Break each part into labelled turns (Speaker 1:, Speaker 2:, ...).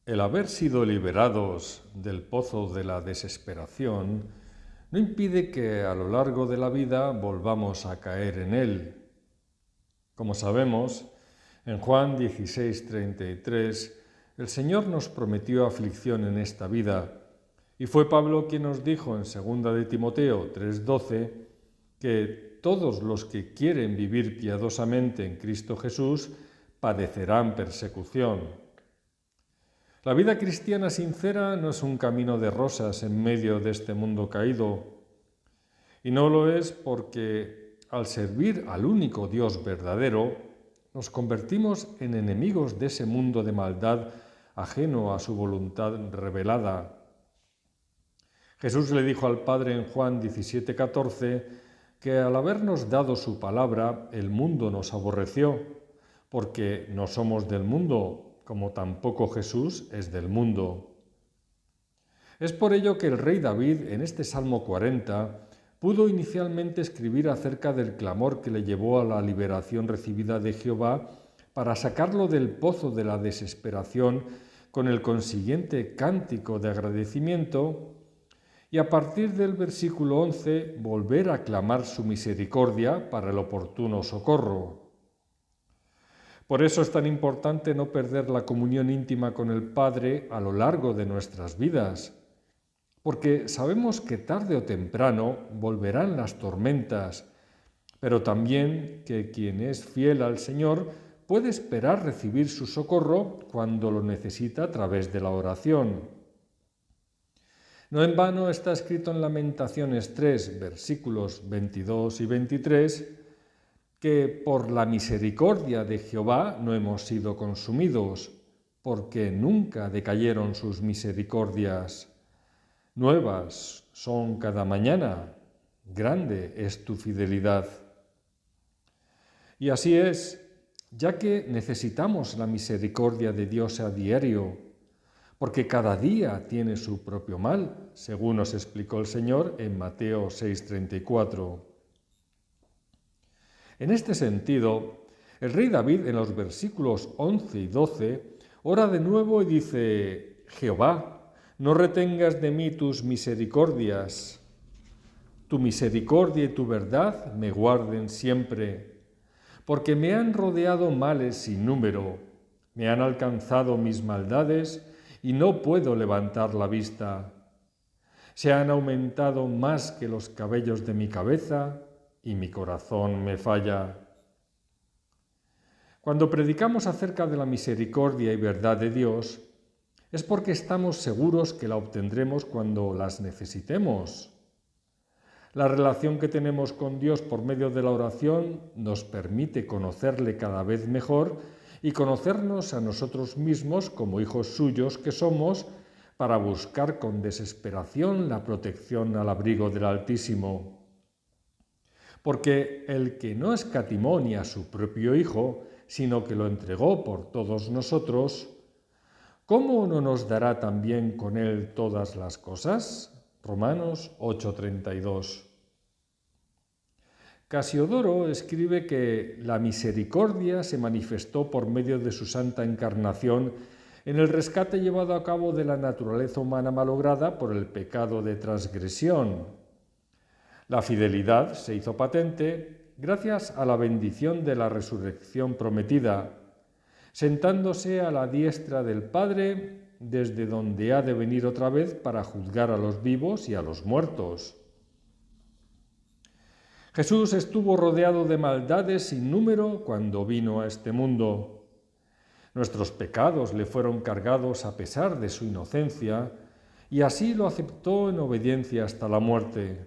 Speaker 1: El haber sido liberados del pozo de la desesperación no impide que a lo largo de la vida volvamos a caer en él. Como sabemos, en Juan 16:33, el Señor nos prometió aflicción en esta vida, y fue Pablo quien nos dijo en 2 de Timoteo 3:12 que todos los que quieren vivir piadosamente en Cristo Jesús padecerán persecución. La vida cristiana sincera no es un camino de rosas en medio de este mundo caído, y no lo es porque al servir al único Dios verdadero, nos convertimos en enemigos de ese mundo de maldad ajeno a su voluntad revelada. Jesús le dijo al Padre en Juan 17:14 que al habernos dado su palabra, el mundo nos aborreció, porque no somos del mundo, como tampoco Jesús es del mundo. Es por ello que el rey David, en este Salmo 40, pudo inicialmente escribir acerca del clamor que le llevó a la liberación recibida de Jehová para sacarlo del pozo de la desesperación con el consiguiente cántico de agradecimiento, y a partir del versículo 11 volver a clamar su misericordia para el oportuno socorro. Por eso es tan importante no perder la comunión íntima con el Padre a lo largo de nuestras vidas, porque sabemos que tarde o temprano volverán las tormentas, pero también que quien es fiel al Señor puede esperar recibir su socorro cuando lo necesita a través de la oración. No en vano está escrito en Lamentaciones 3, versículos 22 y 23, que por la misericordia de Jehová no hemos sido consumidos, porque nunca decayeron sus misericordias. Nuevas son cada mañana, grande es tu fidelidad. Y así es, ya que necesitamos la misericordia de Dios a diario, porque cada día tiene su propio mal, según nos explicó el Señor en Mateo 6:34. En este sentido, el rey David en los versículos 11 y 12 ora de nuevo y dice: Jehová, no retengas de mí tus misericordias. Tu misericordia y tu verdad me guarden siempre, porque me han rodeado males sin número, me han alcanzado mis maldades y no puedo levantar la vista. Se han aumentado más que los cabellos de mi cabeza y mi corazón me falla. Cuando predicamos acerca de la misericordia y verdad de Dios, es porque estamos seguros que la obtendremos cuando las necesitemos. La relación que tenemos con Dios por medio de la oración nos permite conocerle cada vez mejor y conocernos a nosotros mismos como hijos suyos que somos, para buscar con desesperación la protección al abrigo del Altísimo. Porque el que no escatimó ni a su propio Hijo, sino que lo entregó por todos nosotros, ¿cómo no nos dará también con él todas las cosas? Romanos 8:32. Casiodoro escribe que la misericordia se manifestó por medio de su santa encarnación en el rescate llevado a cabo de la naturaleza humana malograda por el pecado de transgresión. La fidelidad se hizo patente gracias a la bendición de la resurrección prometida, sentándose a la diestra del Padre, desde donde ha de venir otra vez para juzgar a los vivos y a los muertos. Jesús estuvo rodeado de maldades sin número cuando vino a este mundo. Nuestros pecados le fueron cargados a pesar de su inocencia, y así lo aceptó en obediencia hasta la muerte.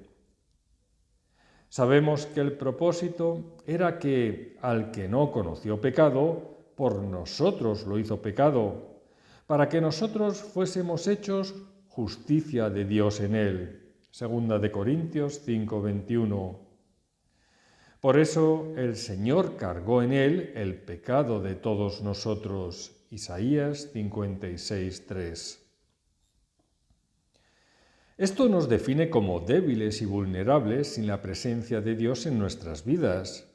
Speaker 1: Sabemos que el propósito era que al que no conoció pecado, por nosotros lo hizo pecado, para que nosotros fuésemos hechos justicia de Dios en él. 2 de Corintios 5:21. Por eso el Señor cargó en él el pecado de todos nosotros. Isaías 56:3. Esto nos define como débiles y vulnerables sin la presencia de Dios en nuestras vidas.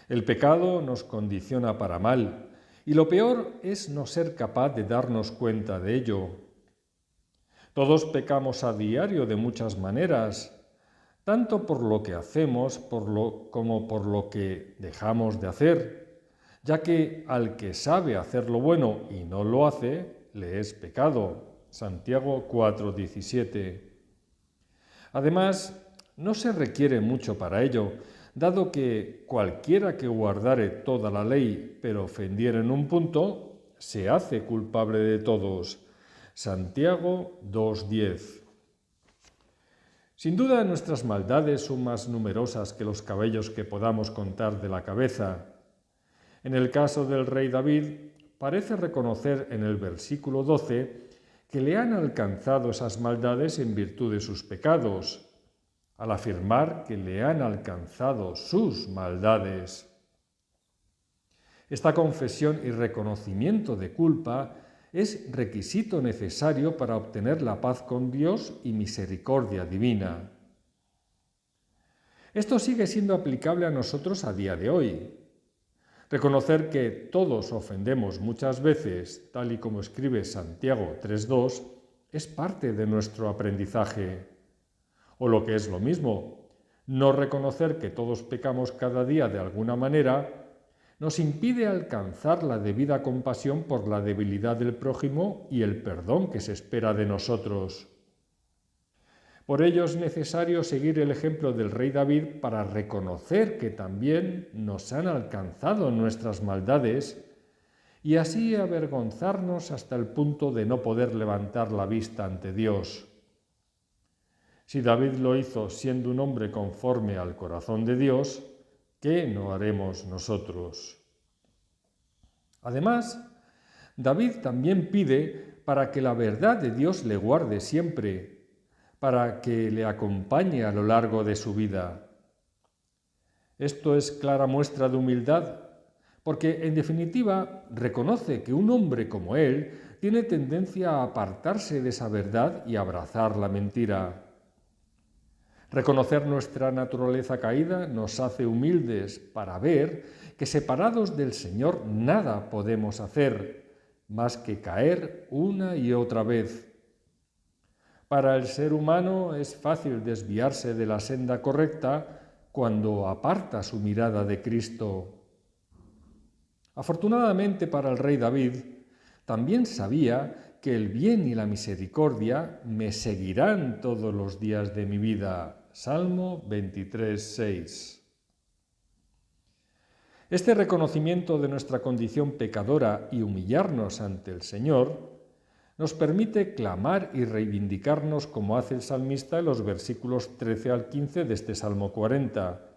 Speaker 1: El pecado nos condiciona para mal Y lo peor es no ser capaz de darnos cuenta de ello. Todos pecamos a diario de muchas maneras, tanto por lo que hacemos como por lo que dejamos de hacer, ya que al que sabe hacer lo bueno y no lo hace, le es pecado. Santiago 4:17. Además, no se requiere mucho para ello, dado que cualquiera que guardare toda la ley pero ofendiere en un punto, se hace culpable de todos. Santiago 2:10. Sin duda nuestras maldades son más numerosas que los cabellos que podamos contar de la cabeza. En el caso del rey David, parece reconocer en el versículo 12 que le han alcanzado esas maldades en virtud de sus pecados, al afirmar que le han alcanzado sus maldades. Esta confesión y reconocimiento de culpa es requisito necesario para obtener la paz con Dios y misericordia divina. Esto sigue siendo aplicable a nosotros a día de hoy. Reconocer que todos ofendemos muchas veces, tal y como escribe Santiago 3:2, es parte de nuestro aprendizaje. O lo que es lo mismo, no reconocer que todos pecamos cada día de alguna manera nos impide alcanzar la debida compasión por la debilidad del prójimo y el perdón que se espera de nosotros. Por ello es necesario seguir el ejemplo del rey David para reconocer que también nos han alcanzado nuestras maldades y así avergonzarnos hasta el punto de no poder levantar la vista ante Dios. Si David lo hizo siendo un hombre conforme al corazón de Dios, ¿qué no haremos nosotros? Además, David también pide para que la verdad de Dios le guarde siempre, para que le acompañe a lo largo de su vida. Esto es clara muestra de humildad, porque en definitiva reconoce que un hombre como él tiene tendencia a apartarse de esa verdad y abrazar la mentira. Reconocer nuestra naturaleza caída nos hace humildes para ver que separados del Señor nada podemos hacer, más que caer una y otra vez. Para el ser humano es fácil desviarse de la senda correcta cuando aparta su mirada de Cristo. Afortunadamente para el rey David, también sabía que el bien y la misericordia me seguirán todos los días de mi vida. Salmo 23:6. Este reconocimiento de nuestra condición pecadora y humillarnos ante el Señor nos permite clamar y reivindicarnos como hace el salmista en los versículos 13 al 15 de este Salmo 40,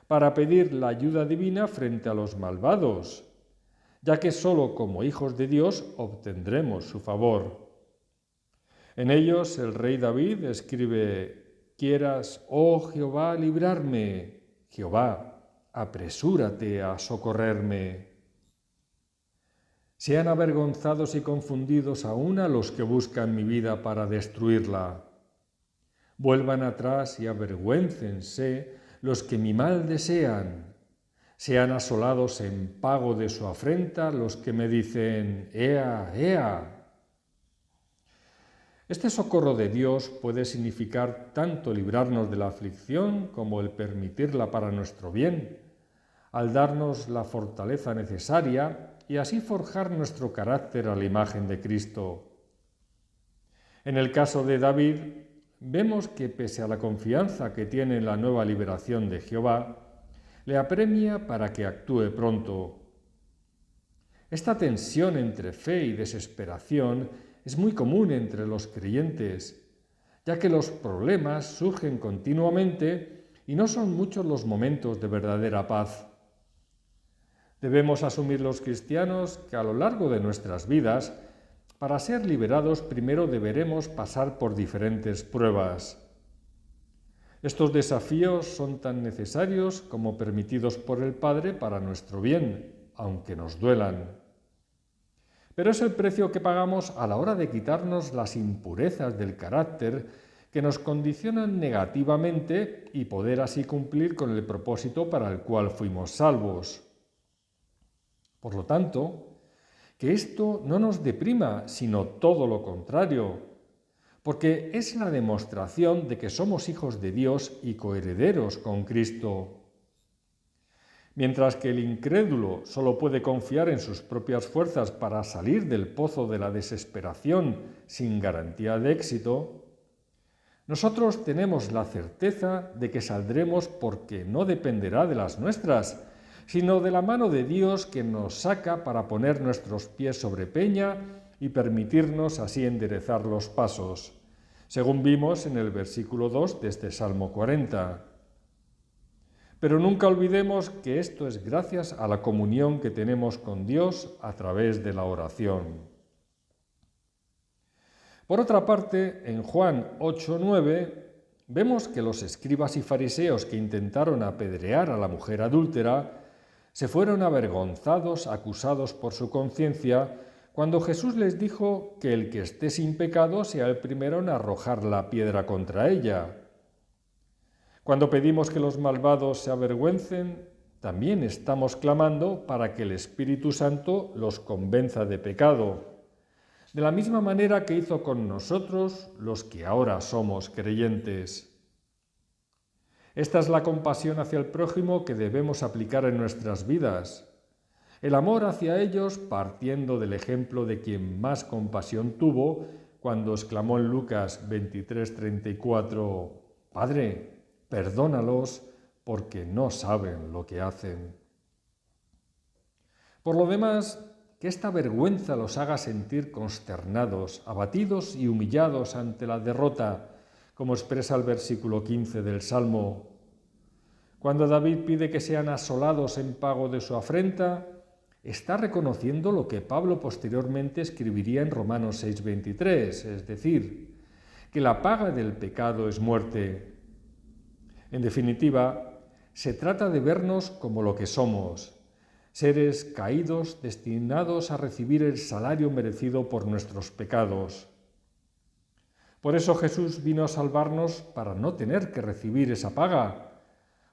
Speaker 1: para pedir la ayuda divina frente a los malvados, ya que sólo como hijos de Dios obtendremos su favor. En ellos el rey David escribe: «Quieras, oh Jehová, librarme, Jehová, apresúrate a socorrerme». Sean avergonzados y confundidos aún a los que buscan mi vida para destruirla. Vuelvan atrás y avergüéncense los que mi mal desean. Sean asolados en pago de su afrenta los que me dicen: «Ea, ea». Este socorro de Dios puede significar tanto librarnos de la aflicción como el permitirla para nuestro bien, al darnos la fortaleza necesaria y así forjar nuestro carácter a la imagen de Cristo. En el caso de David, vemos que pese a la confianza que tiene en la nueva liberación de Jehová, le apremia para que actúe pronto. Esta tensión entre fe y desesperación es muy común entre los creyentes, ya que los problemas surgen continuamente y no son muchos los momentos de verdadera paz. Debemos asumir los cristianos que a lo largo de nuestras vidas, para ser liberados primero deberemos pasar por diferentes pruebas. Estos desafíos son tan necesarios como permitidos por el Padre para nuestro bien, aunque nos duelan. Pero es el precio que pagamos a la hora de quitarnos las impurezas del carácter que nos condicionan negativamente y poder así cumplir con el propósito para el cual fuimos salvos. Por lo tanto, que esto no nos deprima, sino todo lo contrario, porque es la demostración de que somos hijos de Dios y coherederos con Cristo. Mientras que el incrédulo solo puede confiar en sus propias fuerzas para salir del pozo de la desesperación sin garantía de éxito, nosotros tenemos la certeza de que saldremos porque no dependerá de las nuestras, sino de la mano de Dios que nos saca para poner nuestros pies sobre peña y permitirnos así enderezar los pasos, según vimos en el versículo 2 de este Salmo 40. Pero nunca olvidemos que esto es gracias a la comunión que tenemos con Dios a través de la oración. Por otra parte, en Juan 8:9 vemos que los escribas y fariseos que intentaron apedrear a la mujer adúltera se fueron avergonzados, acusados por su conciencia, cuando Jesús les dijo que el que esté sin pecado sea el primero en arrojar la piedra contra ella. Cuando pedimos que los malvados se avergüencen, también estamos clamando para que el Espíritu Santo los convenza de pecado, de la misma manera que hizo con nosotros los que ahora somos creyentes. Esta es la compasión hacia el prójimo que debemos aplicar en nuestras vidas. El amor hacia ellos partiendo del ejemplo de quien más compasión tuvo cuando exclamó en Lucas 23:34, «Padre, perdónalos porque no saben lo que hacen». Por lo demás, que esta vergüenza los haga sentir consternados, abatidos y humillados ante la derrota, como expresa el versículo 15 del Salmo. Cuando David pide que sean asolados en pago de su afrenta, está reconociendo lo que Pablo posteriormente escribiría en Romanos 6:23, es decir, que la paga del pecado es muerte. En definitiva, se trata de vernos como lo que somos, seres caídos destinados a recibir el salario merecido por nuestros pecados. Por eso Jesús vino a salvarnos para no tener que recibir esa paga,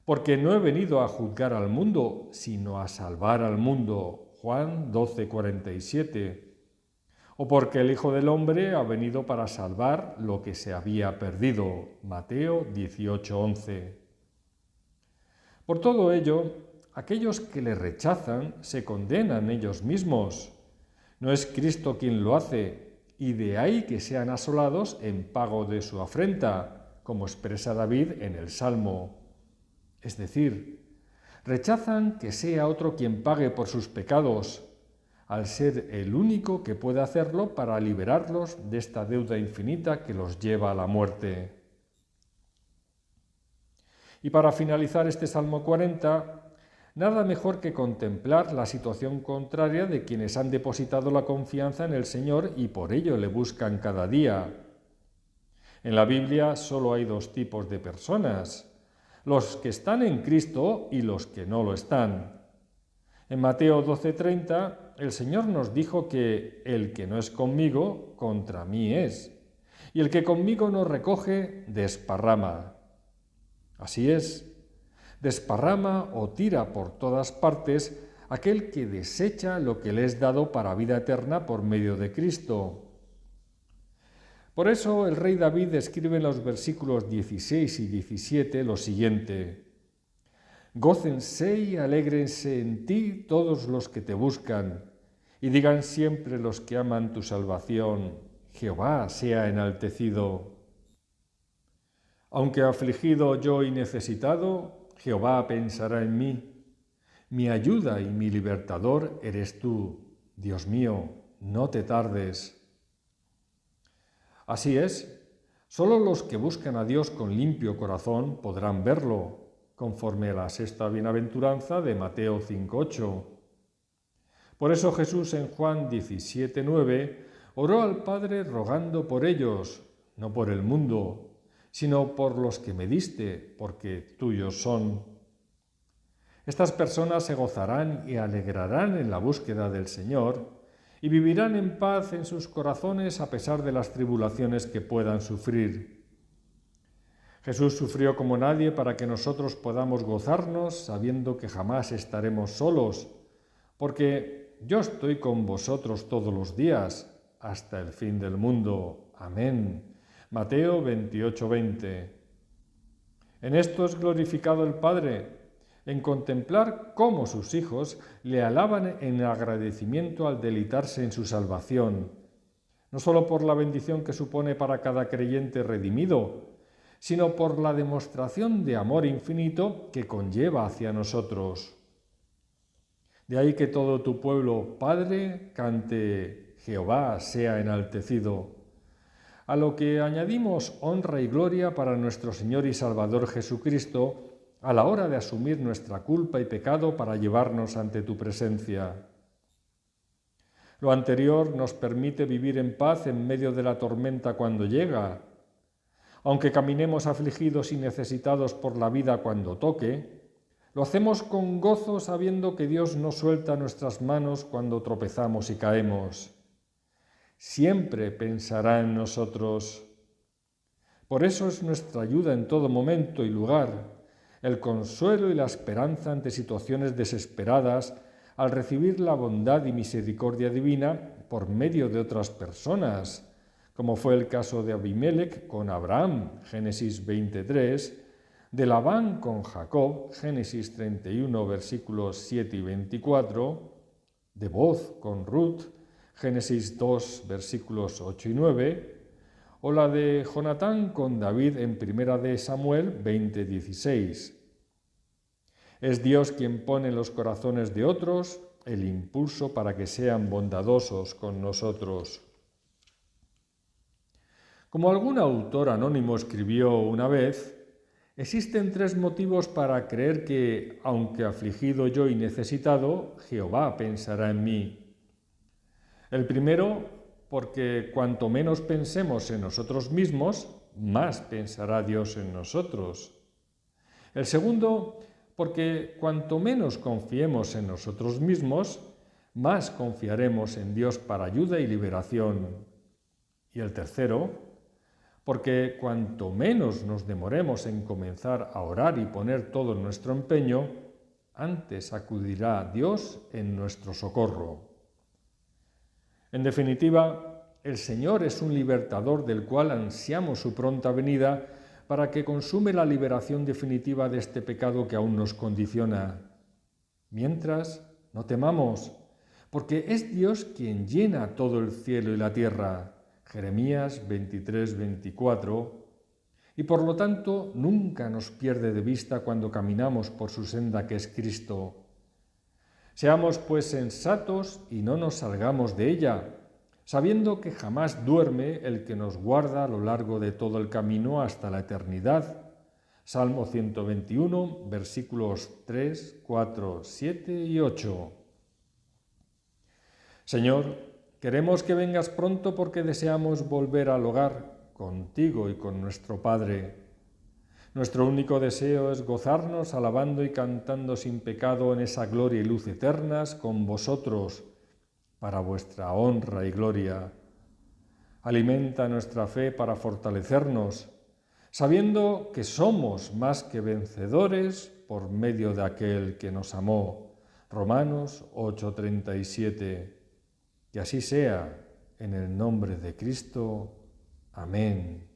Speaker 1: porque no he venido a juzgar al mundo, sino a salvar al mundo. Juan 12:47. O porque el Hijo del Hombre ha venido para salvar lo que se había perdido. Mateo 18:11. Por todo ello, aquellos que le rechazan se condenan ellos mismos. No es Cristo quien lo hace, y de ahí que sean asolados en pago de su afrenta, como expresa David en el Salmo. Es decir, rechazan que sea otro quien pague por sus pecados, al ser el único que puede hacerlo para liberarlos de esta deuda infinita que los lleva a la muerte. Y para finalizar este Salmo 40, nada mejor que contemplar la situación contraria de quienes han depositado la confianza en el Señor y por ello le buscan cada día. En la Biblia solo hay dos tipos de personas: los que están en Cristo y los que no lo están. En Mateo 12:30, el Señor nos dijo que el que no es conmigo, contra mí es, y el que conmigo no recoge, desparrama. Así es, desparrama o tira por todas partes aquel que desecha lo que le es dado para vida eterna por medio de Cristo. Por eso el rey David escribe en los versículos 16 y 17 lo siguiente: «Gócense y alégrense en ti todos los que te buscan, y digan siempre los que aman tu salvación, Jehová sea enaltecido. Aunque afligido yo y necesitado, Jehová pensará en mí. Mi ayuda y mi libertador eres tú. Dios mío, no te tardes». Así es, solo los que buscan a Dios con limpio corazón podrán verlo, conforme a la sexta bienaventuranza de Mateo 5:8. Por eso Jesús en Juan 17:9 oró al Padre rogando por ellos, no por el mundo, sino por los que me diste, porque tuyos son. Estas personas se gozarán y alegrarán en la búsqueda del Señor y vivirán en paz en sus corazones a pesar de las tribulaciones que puedan sufrir. Jesús sufrió como nadie para que nosotros podamos gozarnos sabiendo que jamás estaremos solos, porque yo estoy con vosotros todos los días, hasta el fin del mundo. Amén. Mateo 28:20. En esto es glorificado el Padre, en contemplar cómo sus hijos le alaban en agradecimiento al deleitarse en su salvación, no solo por la bendición que supone para cada creyente redimido, sino por la demostración de amor infinito que conlleva hacia nosotros. De ahí que todo tu pueblo, Padre, cante Jehová sea enaltecido. A lo que añadimos honra y gloria para nuestro Señor y Salvador Jesucristo a la hora de asumir nuestra culpa y pecado para llevarnos ante tu presencia. Lo anterior nos permite vivir en paz en medio de la tormenta cuando llega. Aunque caminemos afligidos y necesitados por la vida cuando toque, lo hacemos con gozo sabiendo que Dios no suelta nuestras manos cuando tropezamos y caemos. Siempre pensará en nosotros. Por eso es nuestra ayuda en todo momento y lugar, el consuelo y la esperanza ante situaciones desesperadas al recibir la bondad y misericordia divina por medio de otras personas, como fue el caso de Abimelech con Abraham, Génesis 23, de Labán con Jacob, Génesis 31, versículos 7 y 24, de Booz con Ruth, Génesis 2, versículos 8 y 9, o la de Jonatán con David en Primera de Samuel 20, 16. Es Dios quien pone en los corazones de otros el impulso para que sean bondadosos con nosotros. Como algún autor anónimo escribió una vez, existen 3 motivos para creer que, aunque afligido yo y necesitado, Jehová pensará en mí. El primero, porque cuanto menos pensemos en nosotros mismos, más pensará Dios en nosotros. El segundo, porque cuanto menos confiemos en nosotros mismos, más confiaremos en Dios para ayuda y liberación. Y el tercero, porque cuanto menos nos demoremos en comenzar a orar y poner todo nuestro empeño, antes acudirá Dios en nuestro socorro. En definitiva, el Señor es un libertador del cual ansiamos su pronta venida para que consume la liberación definitiva de este pecado que aún nos condiciona. Mientras, no temamos, porque es Dios quien llena todo el cielo y la tierra. Jeremías 23, 24, y por lo tanto nunca nos pierde de vista cuando caminamos por su senda que es Cristo. Seamos pues sensatos y no nos salgamos de ella, sabiendo que jamás duerme el que nos guarda a lo largo de todo el camino hasta la eternidad. Salmo 121, versículos 3, 4, 7 y 8. Señor, queremos que vengas pronto porque deseamos volver al hogar contigo y con nuestro Padre. Nuestro único deseo es gozarnos alabando y cantando sin pecado en esa gloria y luz eternas con vosotros, para vuestra honra y gloria. Alimenta nuestra fe para fortalecernos, sabiendo que somos más que vencedores por medio de aquel que nos amó. Romanos 8:37. Que así sea, en el nombre de Cristo. Amén.